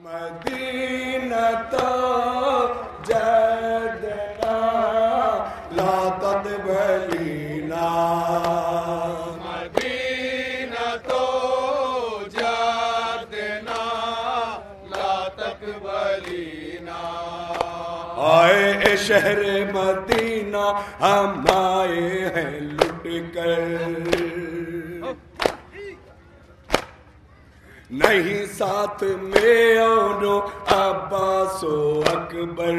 مدینہ تو جدنا لا تقبلینا مدینہ تو جدنا لا تقبلینا آئے اے شہر مدینہ ہم آئے ہیں لٹ کر نہیں ساتھ میں اور عباس و اکبر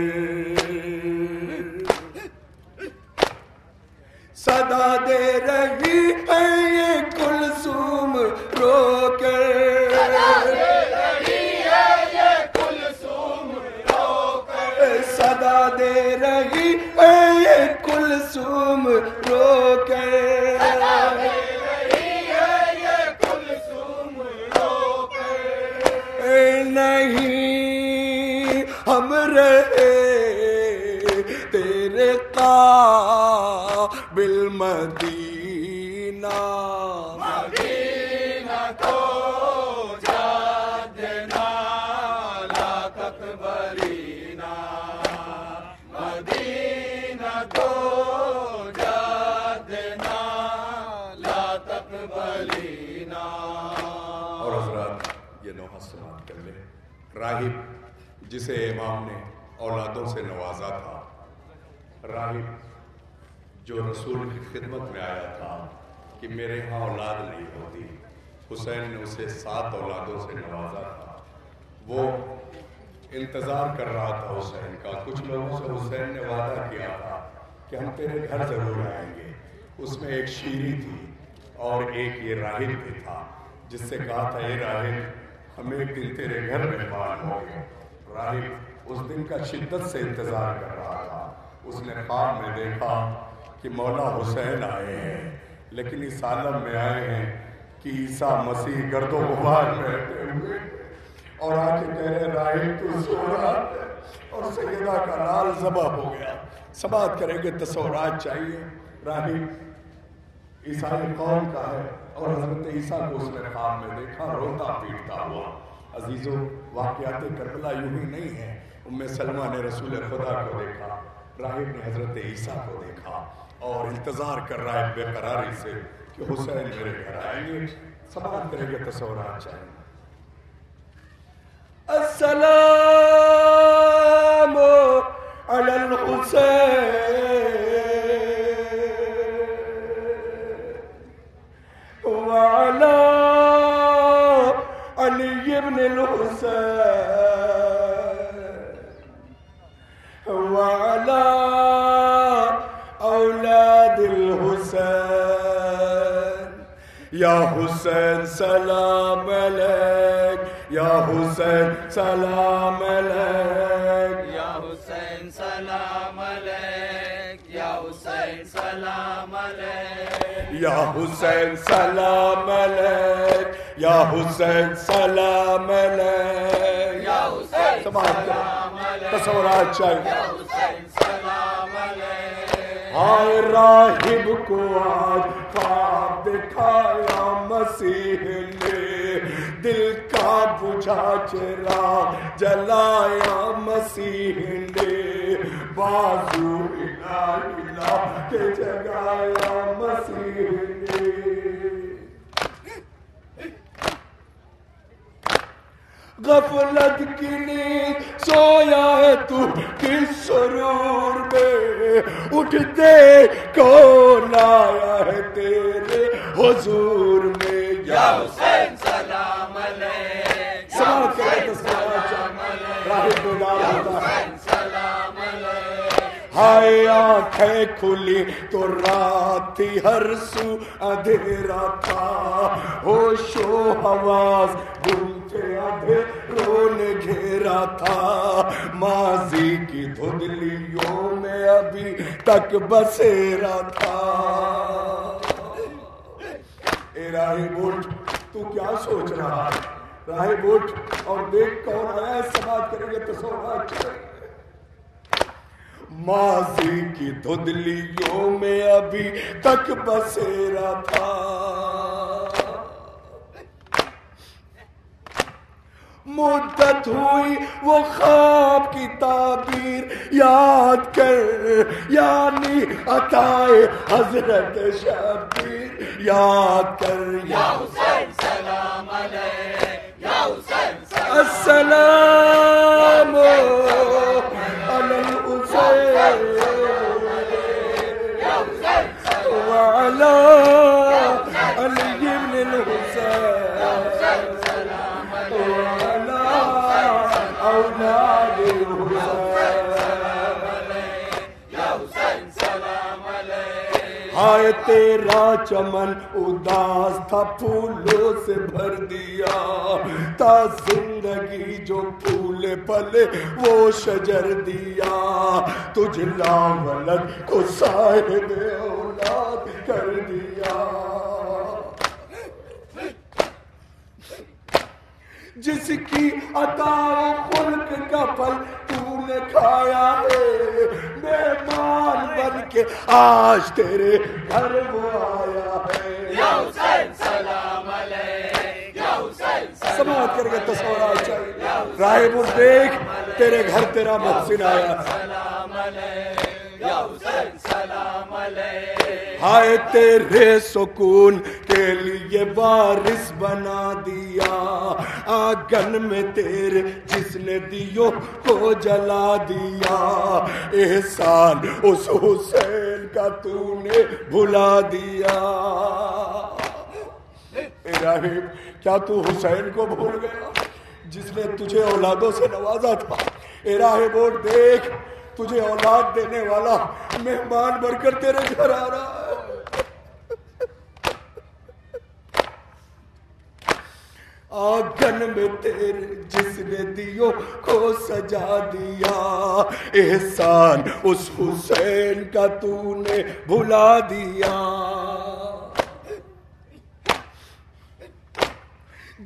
صدا دے رہی ہے یہ کلثوم رو کر صدا دے رہی ہے یہ کلثوم رو کر نہیں ہم رہے تیرے قابل مدینہ مدینہ کو جدنا لا تقبلینا مدینہ کو جدنا لا تقبلینا اور حضرات یہ نوحہ سماعت کر لیں راہب جسے امام نے اولادوں سے نوازا تھا راہب جو رسول کی خدمت میں آیا تھا کہ میرے ہاں اولاد نہیں ہوتی حسین نے اسے 7 اولادوں سے نوازا تھا وہ انتظار کر رہا تھا حسین کا کچھ لوگوں سے حسین نے وعدہ کیا تھا کہ ہم تیرے گھر ضرور آئیں گے اس میں ایک شیری تھی اور ایک یہ راہب بھی تھا جس سے کہا تھا اے راہب ہم ایک دن تیرے گھر مہمان ہوں گے راہب اس دن کا شدت سے انتظار کر رہا تھا اس نے خواب میں دیکھا کہ مولا حسین آئے ہیں لیکن اس عالم میں آئے ہیں کہ عیسیٰ مسیح گرد و غبار میں رہتے ہوئے اور آ کے کہہ رہے راہب تو سو رہا ہے اور سیدہ کا لال ذبح ہو گیا سماعت کریں گے تصورات چاہیے راہب عیسائی قوم کا ہے اور حضرت عیسیٰ کو اس نے خواب میں دیکھا روتا پیٹتا ہوا عزیزو واقعات کربلا یوں ہی نہیں ہے ام سلمہ نے رسول خدا کو دیکھا راہب نے حضرت عیسیٰ کو دیکھا اور انتظار کر رہا ہے بے قراری سے کہ حسین میرے گھر آئیں گے سماعت کریں گے تصورات چاہیے السلام علی الحسین وعلى علي بن الحسين وعلى أولاد الحسين يا حسين سلام عليك يا حسين سلام عليك یا حسین سلام علیک یا حسین سلام علیک یا حسین سلام علیک یا حسین سلام علیک یا حسین سلام علیک تصورات چاہیے یا حسین سلام علیک ہائے راہب کو آج خواب دکھایا مسیح نے دل کا بجھا چراغ جلایا مسیح نے بازو ہلا کے جگایا مسیح نے غفلت کی نیند سویا ہے تو کس سرور میں اٹھتے کون آیا ہے تیرے حضور میں یا حسین سلام علیک سماعت کرے تو سلام راہب بیدار ہوتا ہے سلام علیک ہائے آنکھیں کھلی تو رات تھی ہر سو اندھیرا تھا ہوش و حواس گم تھے اندھیروں نے گھیرا تھا ماضی کی دھندلیوں میں ابھی تک بسیرا تھا اے راہب اٹھ تو کیا سوچ رہا ہے راہب اٹھ اور دیکھ کون آیا ہے سماعت کریں گے تصورات چاہیے ماضی کی دھندلیوں میں ابھی تک بسیرا تھا مدت ہوئی وہ خواب کی تعبیر یاد کر، یعنی عطائے حضرت شبیر یاد کر. یا حسین سلام علیک، یا حسین سلام السلام علی الحسین وعلی علی بن الحسین وعلی اولاد الحسین. ہائے تیرا چمن اداس تھا پھولوں سے بھر دیا، تا زندگی جو پھولے پلے وہ شجر دیا، تجھ لا ولد کو صاحب اولاد کر دیا. جس کی عطا و خلق کا پھل تو نے کھایا ہے، مہمان بن کے آج تیرے گھر وہ آیا ہے. یا حسین سلام علیک، یا حسین سماعت کر کے تصورات چاہیے. راہب دیکھ تیرے گھر تیرا محسن آیا. سلام علیک، یا حسین سلام علیک. ہائے تیرے سکون کے لیے وارث بنا دیا، آنگن میں تیرے جس نے دیو کو جلا دیا. احسان اس حسین کا تو نے بھلا دیا. راہب کیا تو حسین کو بھول گیا جس نے تجھے اولادوں سے نوازا تھا؟ اے راہب اور دیکھ تجھے اولاد دینے والا مہمان بن کر تیرے گھر آ رہا ہے. آنگن میں تیرے جس نے دیو کو سجا دیا، احسان اس حسین کا تو نے بھلا دیا.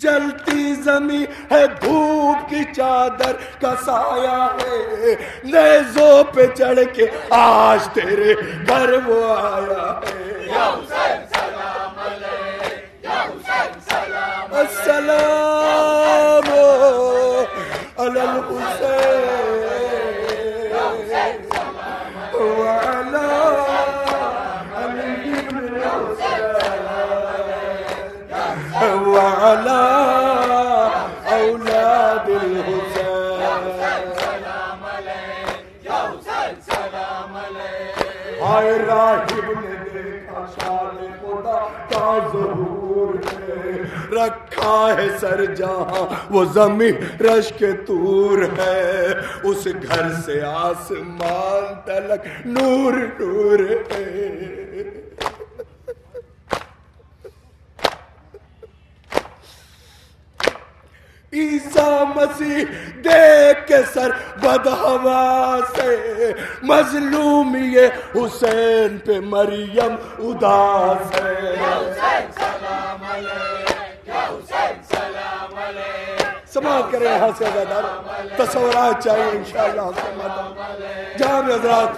جلتی زمین ہے دھوپ کی چادر کا سایہ ہے، نیزوں پہ چڑھ کے آج تیرے گھر وہ آیا ہے. یا حسین سلام علیک، یا حسین سلام علیک. السلام علی الحسین وعلی علی بن الحسین وعلی اولاد الحسین. سلام علیک، یا حسین سلام علیک. ہائے راہب نے دیکھا شان خدا کا ظہور ہے، رکھا ہے سر جہاں وہ زمین رش کے طور ہے، اس گھر سے آسمان تلک نور نور ہے. عیسیٰ مسیح دیکھ کے سر بدہوا سے، مظلوم یہ حسین پہ مریم اداس ہے. یا حسین سلام علیک، یا حسین سلام علیک. سماعت کریں یہاں سے ازادار تصورات چاہیے انشاءاللہ آپ کے مدد جہاں بھی حضرات.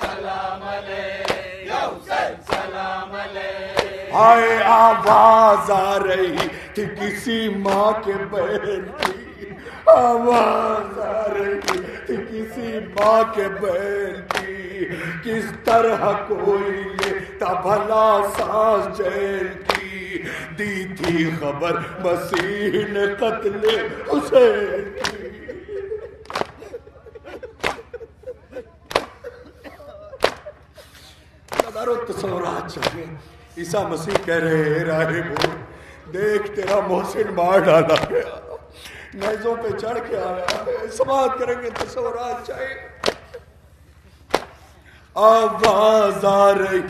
سلام علیک، یا حسین سلام علیک. ہائے آواز آ رہی تھی کسی ماں کے بہن کی، آواز آ رہی تھی کسی ماں کے بہن کی، کس طرح کوئی لیتا بھلا سانس چین کی، دی تھی خبر مسیح نے قتل حسین کی. ہزاروں تصورات چاہیے. عیسیٰ مسیح کہہ رہے ہیں راہب دیکھ تیرا محسن مار ڈالا گیا، نیزوں پہ چڑھ کے آیا ہے. سماعت کریں گے تصورات چاہیے. آواز آ رہی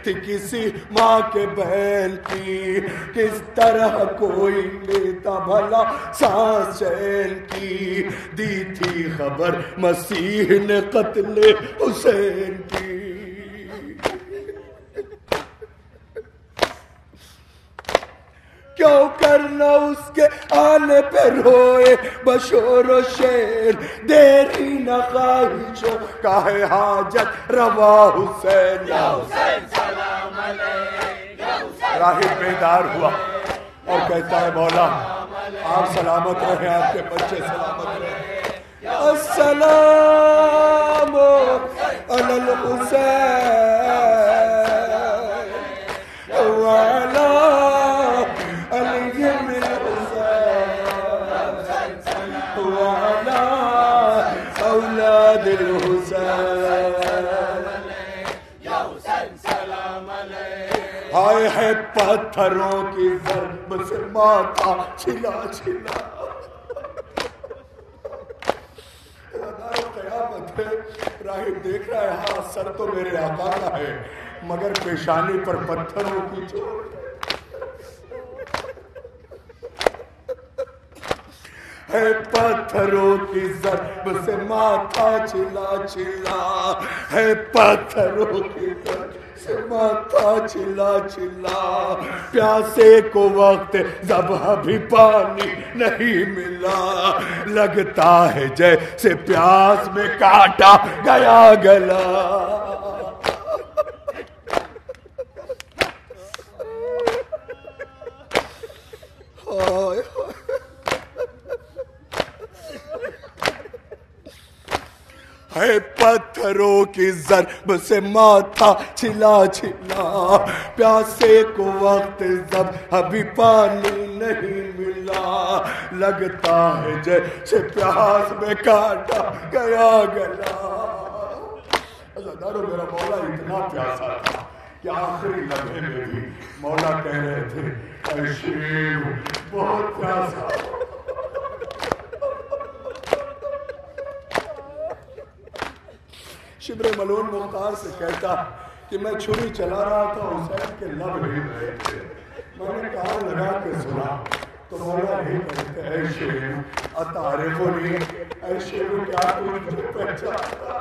تھی کسی ماں کے بہن کی، کس طرح کوئی لیتا بھلا سانس چین کی، دی تھی خبر مسیح نے قتل حسین کی. کیوں کرنا اس کے آنے پہ روئے بشور و شیر، دیری نہ خواہشوں کا ہے حاجت روا حسین. یا حسین سلام علیک، یا حسین راہب بیدار ہوا اور کہتا ہے مولا آپ سلامت رہیں، آپ کے بچے سلامت رہیں. السلام علی الحسین وعلی علی بن الحسین وعلی اولاد الحسین. ہائے ہے پتھروں کی ضرب سے ماتھا چھلا چھلا. قیامت ہے. راہب دیکھ رہا ہے ہاں سر تو میرے آقا کا ہے مگر پیشانی پر پتھروں کی چوٹ ہے. پتھروں کی ضرب سے ماتھا چھلا چھلا ہے. پتھروں کی ضرب سے ماتھا چھلا چھلا. پیاسے کو وقت ذبح بھی پانی نہیں ملا. لگتا ہے جیسے پیاس میں کاٹا گیا گلا. ہے پتھروں کی ضرب سے ماتھا چھلا چھلا. پیاسے کو وقت ذبح بھی پانی نہیں ملا. لگتا ہے جیسے پیاس میں کاٹا گیا گلا. عزیزانو میرا مولا اتنا پیاسا تھا کہ آخری لمحے میں بھی مولا کہہ رہے تھے اے شیخ بہت پیاسا. شبر ملون مختار سے کہتا کہ میں چھری چلا رہا تھا حسین کے لب ہل رہے تھے. میں نے کہا لگا کے سنا تو مولا نہیں کہتے اے شیخ اتعرفنی اے شیخ کیا تو مجھے پہچانتا.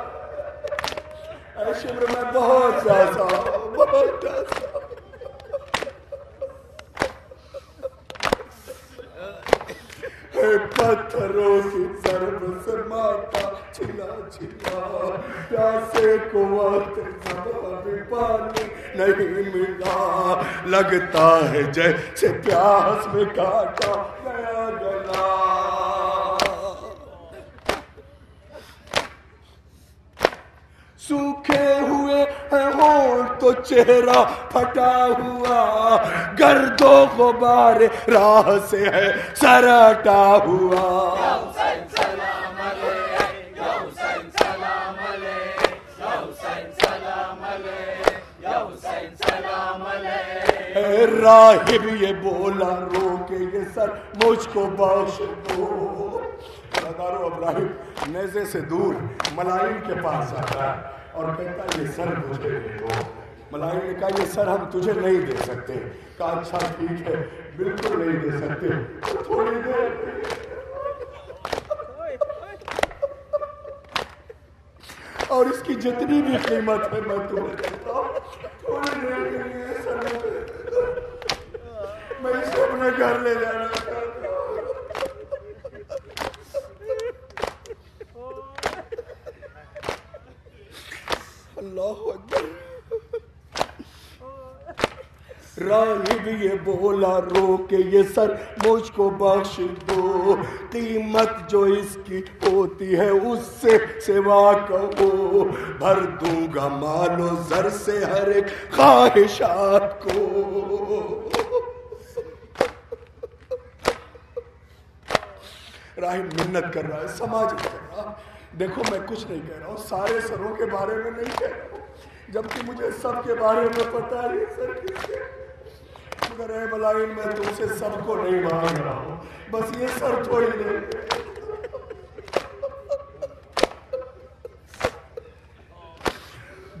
اے شبر میں بہت پیاسا بہت پیاسا. پتھروں کی ضرب سے ماتھا چھلا چھلا. پیاسے کو وقت ذبح بھی پانی نہیں ملا. لگتا ہے جیسے پیاس میں کاٹا گیا گلا. سوکھے ہوئے ہیں ہونٹ تو چہرہ پھٹا ہوا. گرد و غبار راہ سے ہے سر اٹا ہوا. راہب یہ بولا رو کے یہ سر مجھ کو بخش دو. اب راہب نیزے سے دور ملائم کے پاس آتا ہے اور کہتا یہ سر مجھے دے دو. ملائم نے کہا یہ سر ہم تجھے نہیں دے سکتے. کہا اچھا ٹھیک ہے بالکل نہیں دے سکتے تھوڑی دیر اور اس کی جتنی بھی قیمت ہے میں تمہیں کہتا ہوں تھوڑی دیر کے لیے سر میں اسے اپنے گھر لے جانا چاہتا ہوں. اللہ اکبر. راہب یہ بولا رو کے یہ سر مجھ کو بخش دو. قیمت جو اس کی ہوتی ہے اس سے سوا کہو. بھر دوں گا مال و زر سے ہر ایک خواہشات کو. راہب منت کر رہا ہے سماجت کر رہا. دیکھو میں کچھ نہیں کہہ رہا ہوں سارے سروں کے بارے میں نہیں کہہ رہا ہوں جبکہ مجھے سب کے بارے میں پتا ہے سر کس کے. مگر اے ملائم میں تم سے سب کو نہیں مانگ رہا ہوں بس یہ سر تھوڑی دیر.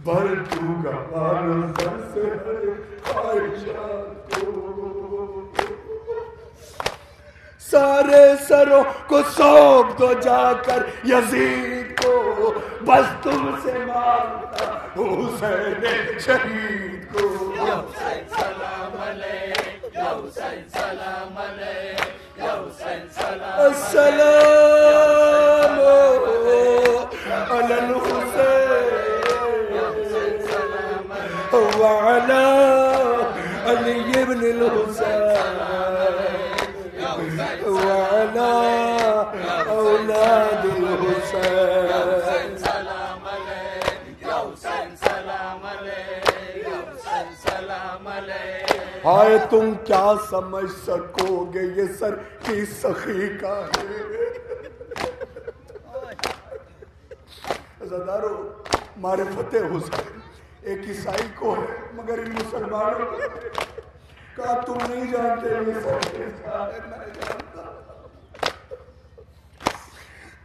بھر دوں گا مال و زر سے ہر ایک خواہشات کو. سارے سروں کو سونپ دو جا کر یزید کو. بس تم سے مانگتا حسین شہید کو. یا حسین سلام علیہ یا حسین سلام علیہ یا حسین سلام السلام علی الحسین وعلی علی بن الحسین. وعلى أولاد الحسين سلام علیک یا حسین سلام علیک یا حسین سلام علیک ہائے تم کیا سمجھ سکو گے یہ سر کی سخی کا ہے عزادارو معرفت حسین ایک عیسائی کو ہے مگر ان مسلمانوں کو کہا تم نہیں جانتے یہ سر کیسا ہے میں جانتا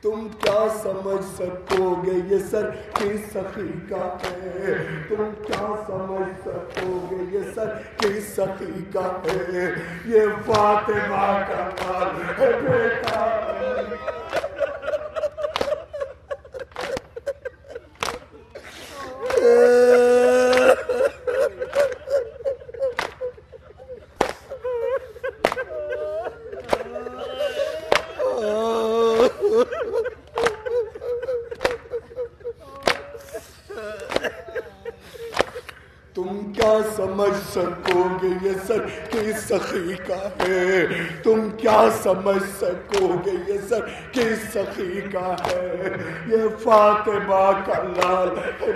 تم کیا سمجھ سکو گے یہ سر کی سخی کا ہے تم کیا سمجھ سکو گے یہ سر کی سخی کا ہے یہ فاطمہ کا لال ہے بیٹا تم کیا سمجھ سکو گے یہ سر کی سخی کا ہے تم کیا سمجھ سکو گے یہ سر کی سخی کا ہے یہ فاطمہ کا لال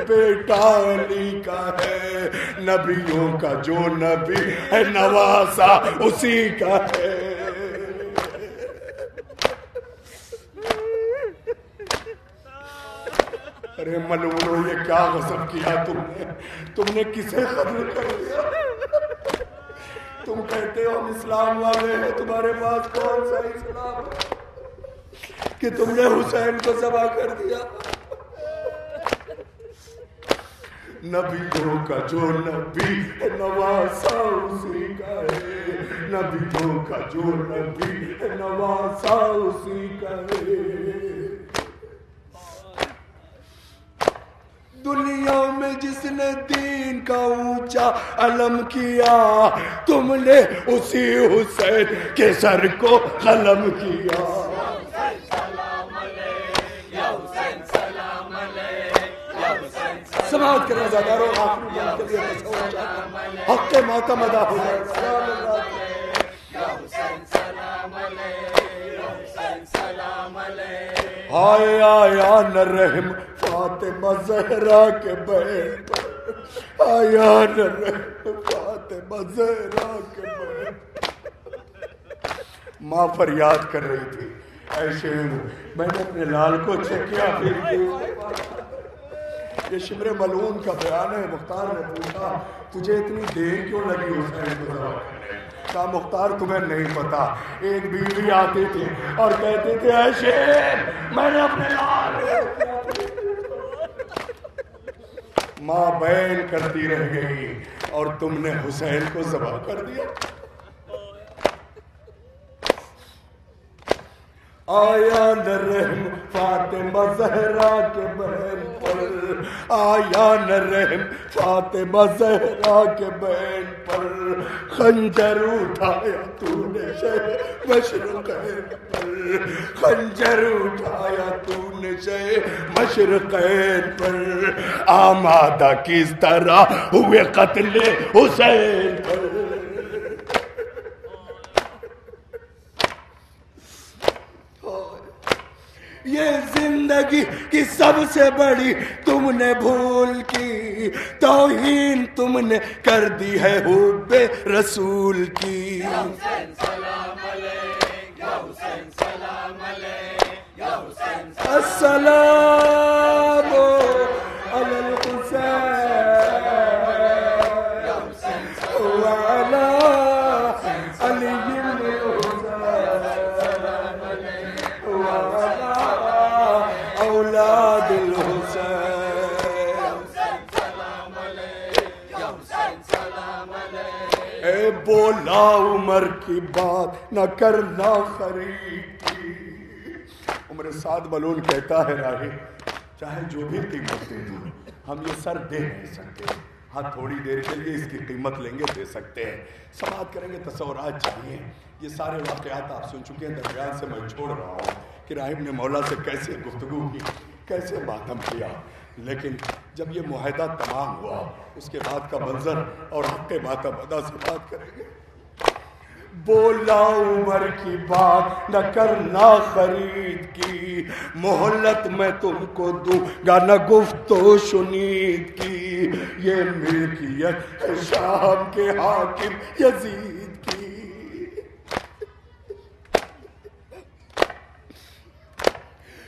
بیٹا علی کا ہے نبیوں کا جو نبی ہے نواسا اسی کا ہے ارے ملعونو یہ کیا غضب کیا تم نے کسے قتل کر دیا تم کہتے ہو ہم اسلام والے ہیں تمہارے پاس کون سا اسلام ہے کہ تم نے حسین کو ذبح کر دیا نبیوں کا جو نبی ہے نواسا اسی کا ہے نبیوں کا جو نبی ہے نواسا اسی کا ہے دنیا میں جس نے دین کا اونچا علم کیا تم نے اسی حسین کے سر کو قلم کیا سماعت کرنا زیاداروں آخری بات کے لیے حق کے ماتم ادا ہو جائے آئے آیا نہ رحم فاطمہ زہرا کے بین پر آیا نہ رحم فاطمہ زہرا کے بین ماں فریاد کر رہی تھی اے شیر میں نے اپنے لال کو چکیا پھر یہ شمر ملعون کا بیان ہے مختار نے پوچھا تجھے اتنی دیر کیوں لگی حسین کو ذبح کرنے کہا مختار تمہیں نہیں پتا ایک بیوی آتی تھی اور کہتی تھی اے شیر میں نے اپنے لال ماں بین کرتی رہ گئی اور تم نے حسین کو ذبح کر دیا آیا نہ رحم فاطمہ زہرا کے بین پر آیا نہ رحم فاطمہ زہرا کے بین پر خنجر اٹھایا تو نے شہ مشرقین پر خنجر اٹھایا تو نے شہ مشرقین پر آمادہ کس طرح ہوئے قتل حسین پر یہ زندگی کی سب سے بڑی تم نے بھول کی توہین تم نے کر دی ہے حب رسول کی یا حسین سلام علیک یا حسین سلام علیک یا حسین السلام علی الحسین وعلی علی اولاد الحسین اے بولا عمر کی بات نہ کرنا خرید کی عمر سعد ملعون کہتا ہے راہی چاہے جو بھی قیمت دے دوں ہم یہ سر دے نہیں سکتے ہاں تھوڑی دیر کے لیے اس کی قیمت لیں گے دے سکتے ہیں سماعت کریں گے تصورات چاہیے یہ سارے واقعات آپ سن چکے ہیں درمیان سے میں چھوڑ رہا ہوں کہ راہب نے مولا سے کیسے گفتگو کی کیسے ماتم کیا لیکن جب یہ معاہدہ تمام ہوا اس کے بعد کا منظر اور حق ماتم ادا سے بات کریں گے بولا عمر کی بات نہ کرنا خرید کی، مہلت میں تم کو دوں گا نہ گفت و شنید کی، یہ ملکیت ہے شام کے حاکم یزید کی۔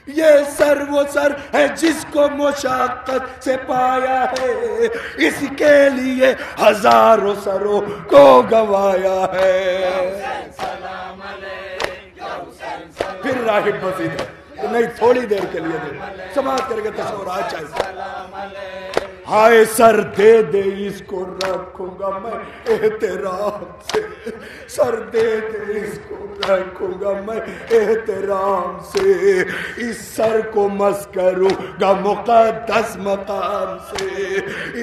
یہ سر وہ سر ہے جس کو مشقت سے پایا ہے، اس کے لیے ہزاروں سروں کو گوایا ہے۔ پھر راہب مزید ہے، نہیں تھوڑی دیر کے لیے دے سماعت کر کے تصورات چاہیے۔ ہائے سر دے دے اس کو رکھوں گا میں احترام سے، سر دے دے اس کو رکھوں گا میں احترام سے، اس سر کو مس کروں گا مقدس مقام سے،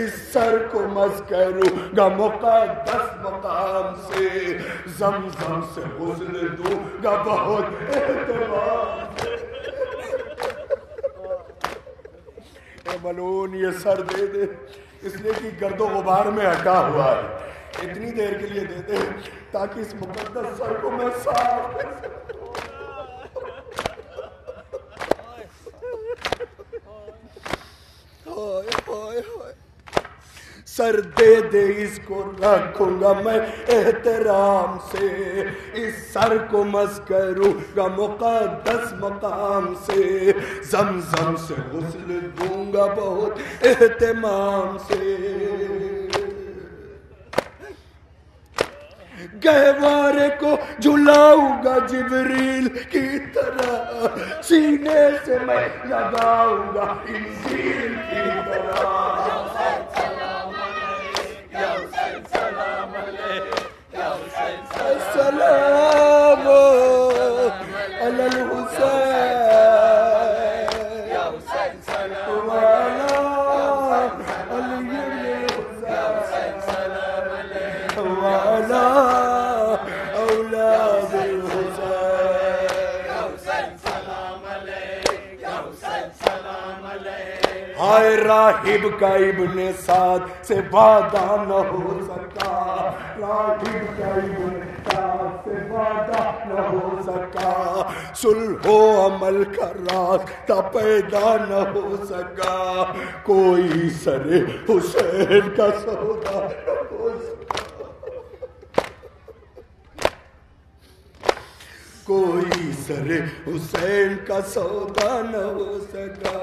اس سر کو مس کروں گا مقدس مقام سے، زمزم سے غسل دوں گا بہت اہتمام سے۔ اے ملون یہ سر دے دے، اس لیے کہ گرد و غبار میں ہٹا ہوا ہے، اتنی دیر کے لیے دے دے تاکہ اس مقدس سر کو میں صاف کر سکوں۔ سر دے دے اس کو رکھوں گا میں احترام سے، اس سر کو مس کروں گا مقدس مقام سے، زمزم سے غسل دوں گا بہت اہتمام سے، گہوارے کو جھلاؤں گا جبریل کی طرح، سینے سے میں لگاؤں گا انجیل کی طرح۔ السلام علی الحسین وعلی علی الحسین وعلی اولاد الحسین۔ ہائے راہب کا ابن سعد سے وعدہ نہ ہو سکا، راہب کا ابن سعد سے وعدہ نہ ہو سکا، صلح و عمل کا راستہ پیدا نہ ہو سکا، کوئی سر حسین کا سودا نہ ہو سکا، کوئی سر حسین کا سودا نہ ہو سکا۔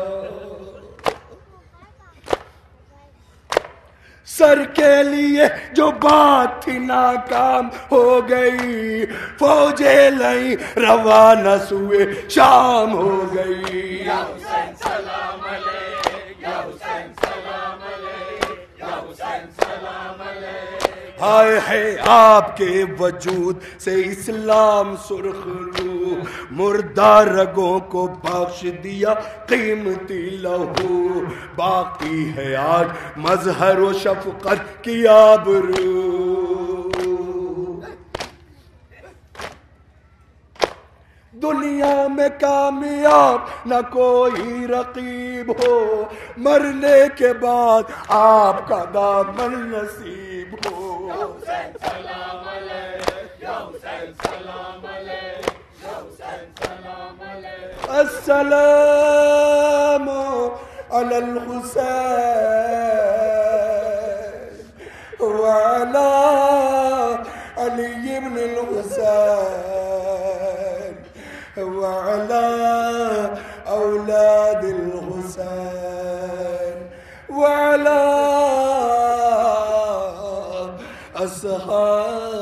سر کے لیے جو بات تھی ناکام ہو گئی، فوجیں لئی روانہ سوئے شام ہو گئی۔ یا حسین سلام علیک، یا حسین سلام علیک، یا حسین سلام علیک۔ ہائے ہے آپ کے وجود سے اسلام سرخ رو، مردہ رگوں کو بخش دیا قیمتی لہو، باقی ہے آج مظہر و شفقت کی آبرو۔ دنیا میں کامیاب نہ کوئی رقیب ہو، مرنے کے بعد آپ کا دامن نصیب ہو۔ یا حسین سلام علیک، یا حسین سلام علیک، یا حسین سلام علیک۔ السلام علی الحسین وعلی علی ابن الحسین وعلی اولاد الحسین وعلی اصحاب